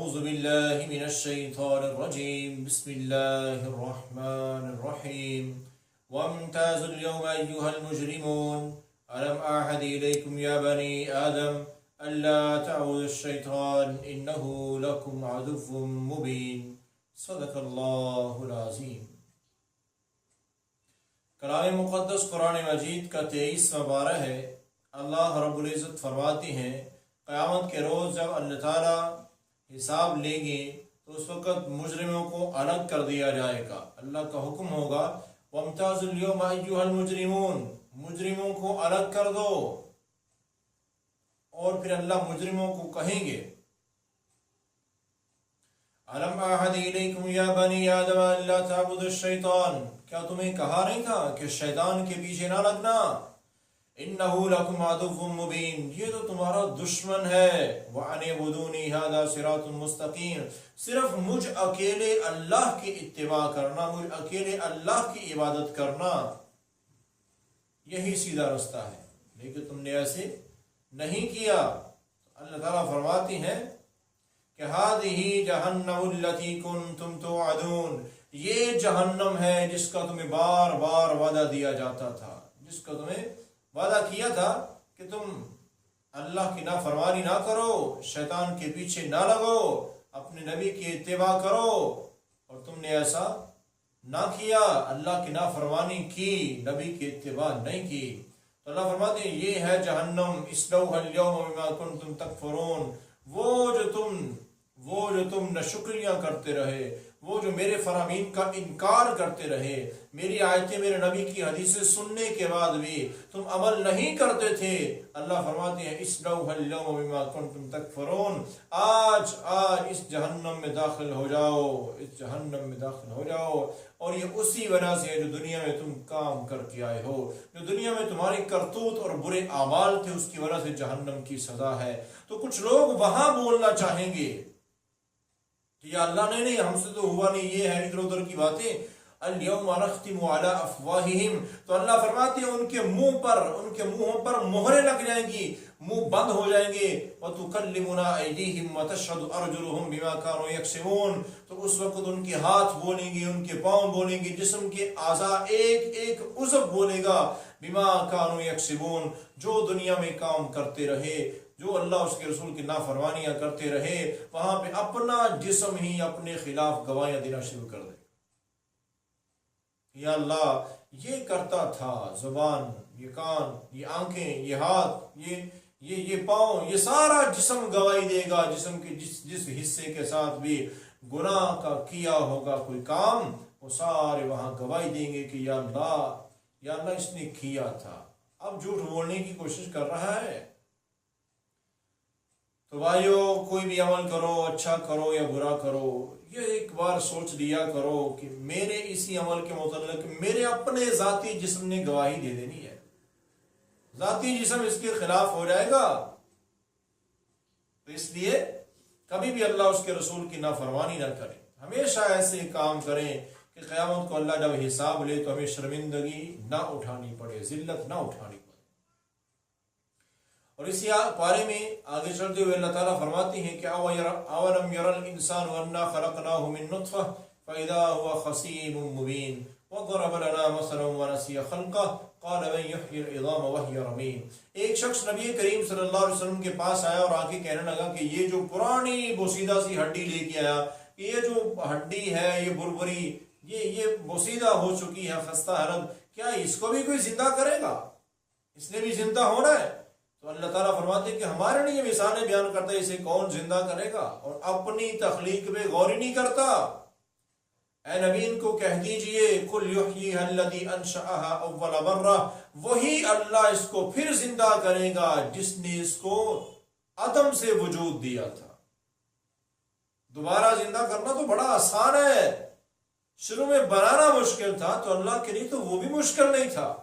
أعوذ بالله من الشيطان الرجيم بسم الله الرحمن الرحيم وامتازوا اليوم أيها المجرمون ألم أعهد إليكم يا بني آدم ألا تعبدوا الشيطان إنه لكم عدو مبين صدق الله العظيم۔ کلام مقدس قرآن مجید کا 23واں پارہ ہے۔ اللہ رب العزت فرماتے ہیں قیامت کے روز جب اللہ تعالیٰ حساب لیں گے تو اس وقت مجرموں کو الگ کر دیا جائے گا۔ اللہ کا حکم ہوگا وَامْتَازُوا الْيَوْمَ أَيُّهَا الْمُجْرِمُونَ، مجرموں کو الگ کر دو، اور پھر اللہ مجرموں کو کہیں گے أَلَمْ أَعْهَدْ إِلَيْكُمْ يَا بَنِي آدَمَ أَلَّا تَعْبُدُوا الشَّيْطَانَ، کیا تمہیں کہا نہیں تھا کہ شیطان کے پیچھے نہ لگنا؟ إِنَّهُ لَكُمْ عَدُوٌّ مُّبِينٌ، یہ تو تمہارا دشمن ہے۔ وَأَنِ اعْبُدُونِي هَذَا صِرَاطٌ مُّسْتَقِيمٌ، صرف مجھ اکیلے اللہ کی اتباع کرنا، مجھ اکیلے اللہ کی عبادت کرنا، یہی سیدھا رستہ ہے، لیکن تم نے ایسے نہیں کیا۔ اللہ تعالیٰ فرماتی ہیں کہ هَذِهِ جَهَنَّمُ الَّتِي كُنتُمْ تُوعَدُونَ، یہ جہنم ہے جس کا تمہیں بار بار وعدہ دیا جاتا تھا، جس کا تمہیں وعدہ کیا تھا کہ تم اللہ کی نافرمانی نہ کرو، شیطان کے پیچھے نہ لگو، اپنے نبی کی اتباع کرو، اور تم نے ایسا نہ کیا، اللہ کی نافرمانی کی، نبی کی اتباع نہیں کی۔ تو اللہ فرماتے ہیں یہ ہے جہنم، اصلوها اليوم بما کنتم تکفرون، وہ جو تم ناشکریاں کرتے رہے، وہ جو میرے فرامین کا انکار کرتے رہے، میری آیتیں، میرے نبی کی حدیثیں سننے کے بعد بھی تم عمل نہیں کرتے تھے، اللہ فرماتے ہیں اصلوها اليوم بما کنتم تکفرون، آج اس جہنم میں داخل ہو جاؤ، اس جہنم میں داخل ہو جاؤ۔ اور یہ اسی وجہ سے ہے جو دنیا میں تم کام کر کے آئے ہو، جو دنیا میں تمہاری کرتوت اور برے اعمال تھے، اس کی وجہ سے جہنم کی سزا ہے۔ تو کچھ لوگ وہاں بولنا چاہیں گے یا اللہ نہیں ہم سے تو ہوا نہیں، یہ ہے ادھر ادھر کی باتیں۔ اليوم نختم على افواہہم، تو اللہ فرماتے ہیں ان کے منہوں پر مہریں لگ جائیں گی، منہ بند ہو جائیں گے۔ وتکلمنا ایدیہم وتشہد ارجلہم بما کانوا یکسبون، تو اس وقت ان کے ہاتھ بولیں گے، ان کے پاؤں بولیں گے، جسم کے اعضاء ایک ایک عضو بولے گا، بما کانوا یکسبون، جو دنیا میں کام کرتے رہے، جو اللہ اس کے رسول کی نافرمانیاں کرتے رہے، وہاں پہ اپنا جسم ہی اپنے خلاف گواہیاں دینا شروع کر دے۔ یا اللہ یہ کرتا تھا، زبان، یہ کان، یہ آنکھیں، یہ ہاتھ، یہ پاؤں، یہ سارا جسم گواہی دے گا، جسم کے جس حصے کے ساتھ بھی گناہ کا کیا ہوگا کوئی کام، وہ سارے وہاں گواہی دیں گے کہ یا اللہ اس نے کیا تھا۔ اب جھوٹ بولنے کی کوشش کر رہا ہے۔ تو بھائیو، کوئی بھی عمل کرو، اچھا کرو یا برا کرو، یہ ایک بار سوچ لیا کرو کہ میرے اسی عمل کے متعلق میرے اپنے ذاتی جسم نے گواہی دے دینی ہے، ذاتی جسم اس کے خلاف ہو جائے گا۔ تو اس لیے کبھی بھی اللہ اس کے رسول کی نافرمانی نہ کریں، ہمیشہ ایسے کام کریں کہ قیامت کو اللہ جب حساب لے تو ہمیں شرمندگی نہ اٹھانی پڑے، ذلت نہ اٹھانی پڑے۔ اور اسی پارے میں آگے چلتے ہوئے اللہ تعالیٰ فرماتے ہیں کہ اولم یر الانسان انا خلقناہ من نطفہ فاذا هو خصیم مبین وضرب لنا مثلا ونسی خلقہ قال من یحیی العظام وہی رمیم۔ ایک شخص نبی کریم صلی اللہ علیہ وسلم کے پاس آیا اور آگے کہنے لگا کہ یہ جو پرانی بوسیدہ سی ہڈی لے کے آیا، یہ جو ہڈی ہے یہ بربری، یہ بوسیدہ ہو چکی ہے، خستہ حالت، کیا اس کو بھی کوئی زندہ کرے گا؟ اس نے بھی زندہ ہونا ہے؟ تو اللہ تعالیٰ فرماتے ہیں کہ ہمارے لیے مثالیں بیان کرتا ہے، اسے کون زندہ کرے گا؟ اور اپنی تخلیق پہ غور ہی نہیں کرتا۔ اے نبی ان کو کہہ دیجئے قل یحییھا الذی انشأھا اول مرہ، وہی اللہ اس کو پھر زندہ کرے گا جس نے اس کو عدم سے وجود دیا تھا۔ دوبارہ زندہ کرنا تو بڑا آسان ہے، شروع میں بنانا مشکل تھا، تو اللہ کے لیے تو وہ بھی مشکل نہیں تھا۔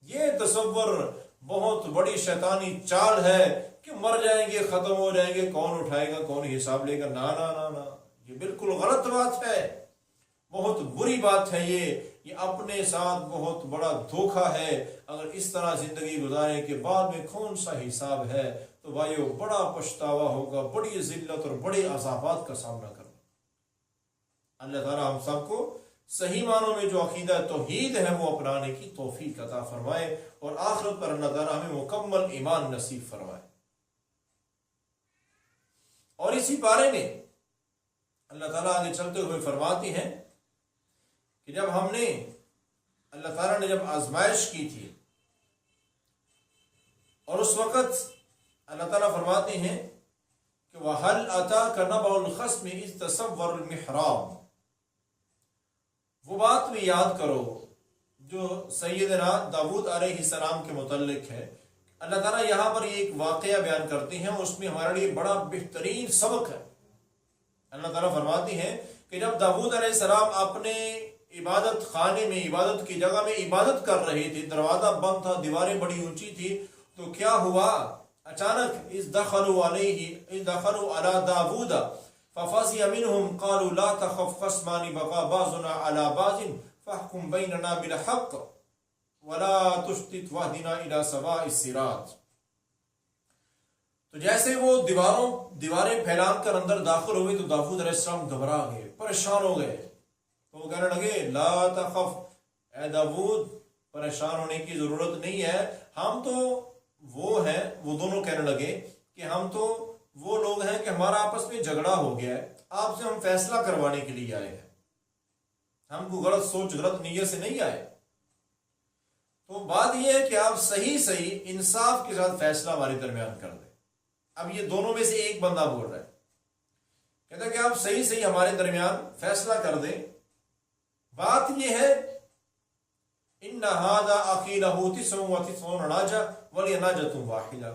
یہ تصور بہت بڑی شیطانی چال ہے کہ مر جائیں گے، ختم ہو جائیں گے، کون اٹھائے گا، کون حساب لے گا؟ نا نا نا نا، یہ بالکل غلط بات ہے، بہت بری بات ہے۔ یہ اپنے ساتھ بہت بڑا دھوکہ ہے۔ اگر اس طرح زندگی گزارنے کے بعد میں کون سا حساب ہے، تو بھائیو بڑا پچھتاوا ہوگا، بڑی ذلت اور بڑے عذابات کا سامنا کرنا۔ اللہ تعالیٰ ہم سب کو صحیح معنوں میں جو عقیدہ توحید ہے وہ اپنانے کی توفیق عطا فرمائے، اور آخرت پر اللہ تعالیٰ ہمیں مکمل ایمان نصیب فرمائے۔ اور اسی بارے میں اللہ تعالیٰ آگے چلتے ہوئے فرماتے ہیں کہ جب ہم نے، اللہ تعالیٰ نے جب آزمائش کی تھی، اور اس وقت اللہ تعالیٰ فرماتے ہیں کہ وَهَلْ أَتَاكَ نَبَأُ الْخَصْمِ إِذْ تَسَوَّرُوا الْمِحْرَابَ، وہ بات بھی یاد کرو جو سیدنا داؤد علیہ السلام کے متعلق ہے۔ اللہ تعالیٰ یہاں پر ایک واقعہ بیان کرتے ہیں، اس میں ہمارے لیے بڑا بہترین سبق ہے۔ اللہ تعالیٰ فرماتے ہیں کہ جب داؤد علیہ السلام اپنے عبادت خانے میں، عبادت کی جگہ میں عبادت کر رہے تھے، دروازہ بند تھا، دیواریں بڑی اونچی تھی، تو کیا ہوا؟ اچانک اذ دخلوا علی داؤد ففزع منهم قالوا لا تخف خصمان بغى بعضنا على بعض فاحكم بيننا بالحق ولا تشتت واهدنا الى سواء الصراط۔ تو جیسے وہ دیواریں پھیلا کر اندر داخل ہوئے تو داؤد علیہ السلام گھبرا گئے، پریشان ہو گئے، تو وہ کہنے لگے لا تخف، اے داؤد پریشان ہونے کی ضرورت نہیں ہے، ہم تو وہ ہیں، وہ دونوں کہنے لگے کہ ہم تو وہ لوگ ہیں کہ ہمارا آپس میں جھگڑا ہو گیا ہے، آپ سے ہم فیصلہ کروانے کے لیے آئے ہیں، ہم کو غلط سوچ غلط نیت سے نہیں آئے۔ تو بات یہ ہے کہ آپ صحیح انصاف کے ساتھ فیصلہ ہمارے درمیان کر دیں۔ اب یہ دونوں میں سے ایک بندہ بول رہا ہے، کہتا ہے کہ آپ صحیح ہمارے درمیان فیصلہ کر دیں۔ بات یہ ہے ان ھذا اخی لہ 99 ناجہ ولی ناجۃ واحدہ،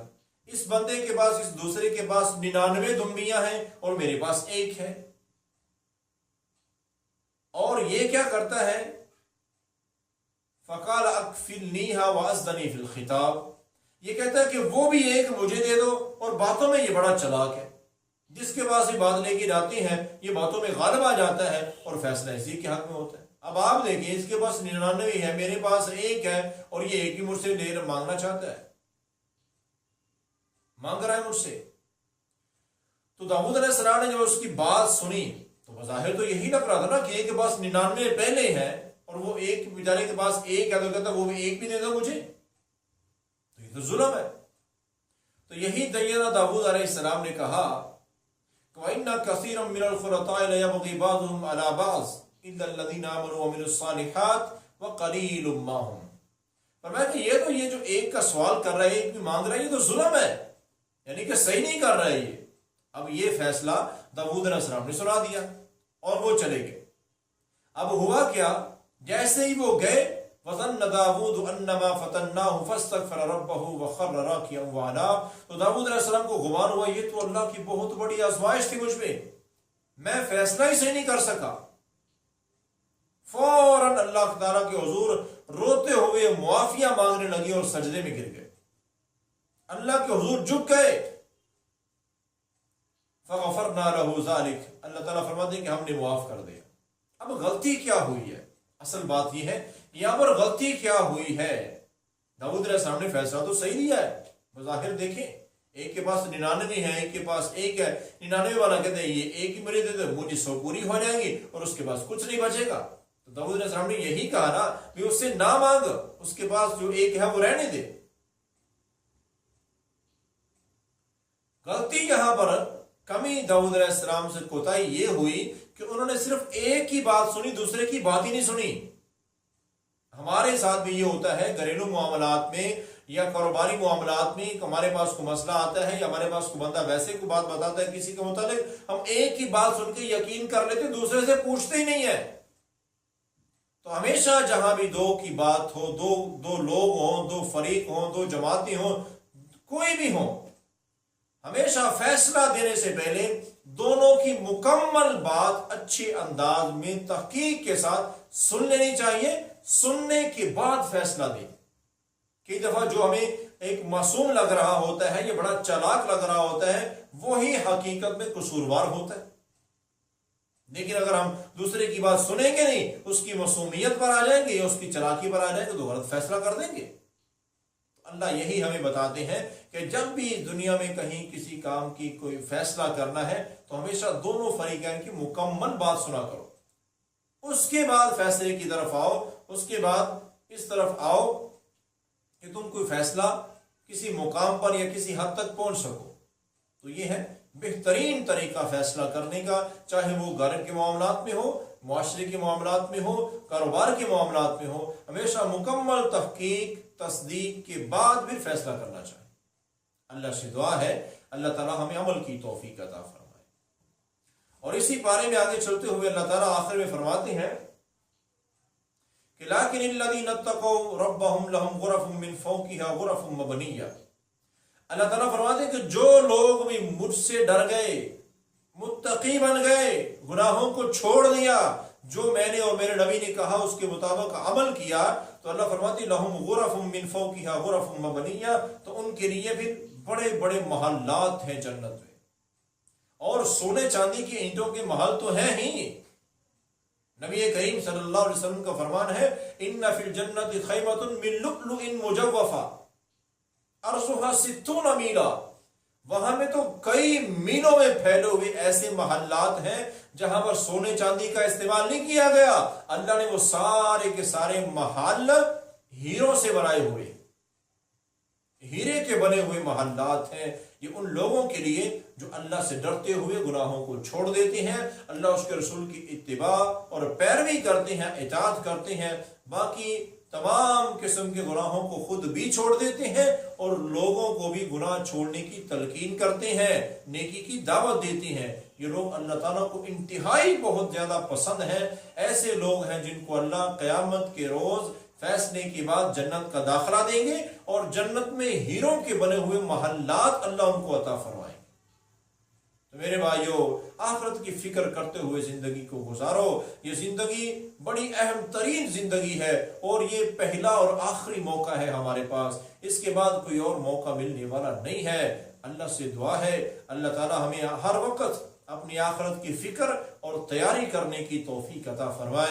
اس بندے کے پاس، اس دوسرے کے پاس 99 دمبیاں ہیں اور میرے پاس ایک ہے۔ اور یہ کیا کرتا ہے؟ فقال اکفلنیھا واصدنی فی الخطاب، یہ کہتا ہے کہ وہ بھی ایک مجھے دے دو، اور باتوں میں یہ بڑا چلاک ہے، جس کے پاس یہ بات لے کے جاتی ہیں یہ باتوں میں غالب آ جاتا ہے اور فیصلہ اسی کے حق میں ہوتا ہے۔ اب آپ دیکھیں، اس کے پاس 99 ہے، میرے پاس ایک ہے، اور یہ ایک ہی مجھ سے مانگنا چاہتا ہے، مانگ رہا ہے مجھ سے۔ تو داؤد علیہ السلام نے جب اس کی بات سنی تو بظاہر تو یہی لگ رہا تھا نا کہ ایک کے پاس 99 پہلے ہے اور وہ ایک بیچارے کے پاس ایک ہے، تو کہتا وہ بھی ایک بھی دے دو مجھے، تو یہ تو ظلم ہے۔ تو یہی دینا داؤد علیہ السلام نے کہا وَإِنَّ كَثِيرًا مِّنَ الْخُلَطَاءِ لَيَبْغِي بَعْضُهُمْ عَلَى بَعْضٍ إِلَّا الَّذِينَ آمَنُوا وَعَمِلُوا الصَّالِحَاتِ وَقَلِيلٌ مَّا هُمْ۔ فرمایا کہ یہ جو ایک کا سوال کر رہا ہے، ایک بھی مانگ رہا ہے، یہ تو ظلم ہے، یعنی کہ صحیح نہیں کر رہا ہے یہ۔ اب یہ فیصلہ داؤد علیہ السلام نے سنا دیا اور وہ چلے گئے۔ اب ہوا کیا؟ جیسے ہی وہ گئے وَظَنَّ دَاوُودُ أَنَّمَا فَتَنَّاهُ فَاسْتَغْفَرَ رَبَّهُ وَخَرَّ رَاكِعًا وَأَنَابَ، تو داؤد علیہ السلام کو گمان ہوا یہ تو اللہ کی بہت بڑی آزمائش تھی مجھ پہ، میں فیصلہ ہی صحیح نہیں کر سکا۔ فوراً اللہ تعالیٰ کے حضور روتے ہوئے معافیاں مانگنے لگے اور سجدے میں گر گئے، اللہ کے حضور جھک گئے۔ فَغَفَرْنَا لَهُ ذَلِكَ، اللہ تعالیٰ فرماتے ہیں کہ ہم نے معاف کر دیا۔ اب غلطی کیا ہوئی ہے؟ اصل بات یہ ہے یہاں پر غلطی کیا ہوئی ہے؟ داؤد علیہ السلام نے فیصلہ تو صحیح لیا ہے، بظاہر دیکھیں ایک کے پاس 99 ہے، ایک کے پاس ایک ہے، 99 والا کہتے ہیں یہ ایک ہی مجھے دے دے، مجھے 100 پوری ہو جائیں گی اور اس کے پاس کچھ نہیں بچے گا۔ تو داؤد علیہ السلام نے یہی کہا نا کہ اس سے نہ مانگ، اس کے پاس جو ایک ہے وہ رہنے دے۔ غلطی یہاں پر کمی داؤد علیہ السلام سے کوتاہی یہ ہوئی کہ انہوں نے صرف ایک کی بات سنی، دوسرے کی بات ہی نہیں سنی۔ ہمارے ساتھ بھی یہ ہوتا ہے، گھریلو معاملات میں یا کاروباری معاملات میں ہمارے پاس کوئی مسئلہ آتا ہے یا ہمارے پاس کوئی بندہ ویسے کوئی بات بتاتا ہے کسی کے متعلق، ہم ایک ہی بات سن کے یقین کر لیتے، دوسرے سے پوچھتے ہی نہیں ہے۔ تو ہمیشہ جہاں بھی دو کی بات ہو، دو لوگ ہوں، دو فریق ہوں، دو جماعتیں ہوں، کوئی بھی ہوں، ہمیشہ فیصلہ دینے سے پہلے دونوں کی مکمل بات اچھے انداز میں تحقیق کے ساتھ سن لینی چاہیے، سننے کے بعد فیصلہ دیں۔ کئی دفعہ جو ہمیں ایک معصوم لگ رہا ہوتا ہے، یہ بڑا چالاک لگ رہا ہوتا ہے، وہی حقیقت میں قصوروار ہوتا ہے۔ لیکن اگر ہم دوسرے کی بات سنیں گے نہیں، اس کی معصومیت پر آ جائیں گے یا اس کی چالاکی پر آ جائیں گے تو غلط فیصلہ کر دیں گے۔ اللہ یہی ہمیں بتاتے ہیں کہ جب بھی دنیا میں کہیں کسی کام کی کوئی فیصلہ کرنا ہے تو ہمیشہ دونوں فریقین کی مکمل بات سنا کرو، اس کے بعد فیصلے کی طرف آؤ، اس کے بعد اس طرف آؤ کہ تم کوئی فیصلہ کسی مقام پر یا کسی حد تک پہنچ سکو۔ تو یہ ہے بہترین طریقہ فیصلہ کرنے کا، چاہے وہ گھر کے معاملات میں ہو، معاشرے کے معاملات میں ہو، کاروبار کے معاملات میں ہو، ہمیشہ مکمل تحقیق تصدیق کے بعد بھی فیصلہ کرنا چاہیے۔ اللہ سے دعا ہے اللہ تعالیٰ ہمیں عمل کی توفیق عطا فرمائے۔ اور اسی پارے میں آگے چلتے ہوئے اللہ تعالیٰ آخر میں فرماتے ہیں کہ لیکن الذین اتقوا ربهم لهم غرف من فوقها غرف مبنیہ۔ اللہ تعالیٰ فرماتے ہیں کہ جو لوگ بھی مجھ سے ڈر گئے، متقی بن گئے، گناہوں کو چھوڑ دیا، جو میں نے اور میرے نبی نے کہا اس کے مطابق عمل کیا، تو اللہ فرماتی لہم غرف من فوقها غرف مبنیہ، تو ان کے لیے بھی بڑے بڑے محلات ہیں جنت میں، اور سونے چاندی کی اینٹوں کے محل تو ہیں ہی۔ نبی کریم صلی اللہ علیہ وسلم کا فرمان ہے ان فی الجنت خیمۃ من لؤلؤ مجوفہ عرضها 60 میلا، وہاں میں تو کئی میلوں میں پھیلے ہوئے ایسے محلات ہیں جہاں پر سونے چاندی کا استعمال نہیں کیا گیا، اللہ نے وہ سارے کے سارے محل ہیروں سے بنائے ہوئے، ہیرے کے بنے ہوئے محلات ہیں۔ یہ ان لوگوں کے لیے جو اللہ سے ڈرتے ہوئے گناہوں کو چھوڑ دیتے ہیں، اللہ اس کے رسول کی اتباع اور پیروی کرتے ہیں، اطاعت کرتے ہیں، باقی تمام قسم کے گناہوں کو خود بھی چھوڑ دیتے ہیں اور لوگوں کو بھی گناہ چھوڑنے کی تلقین کرتے ہیں، نیکی کی دعوت دیتے ہیں۔ یہ لوگ اللہ تعالیٰ کو انتہائی بہت زیادہ پسند ہیں۔ ایسے لوگ ہیں جن کو اللہ قیامت کے روز فیصلے کے بعد جنت کا داخلہ دیں گے، اور جنت میں ہیروں کے بنے ہوئے محلات اللہ ان کو عطا فرمائیں گے۔ تو میرے بھائیو، آخرت کی فکر کرتے ہوئے زندگی کو گزارو۔ یہ زندگی بڑی اہم ترین زندگی ہے، اور یہ پہلا اور آخری موقع ہے ہمارے پاس، اس کے بعد کوئی اور موقع ملنے والا نہیں ہے۔ اللہ سے دعا ہے اللہ تعالی ہمیں ہر وقت اپنی آخرت کی فکر اور تیاری کرنے کی توفیق عطا فرمائے۔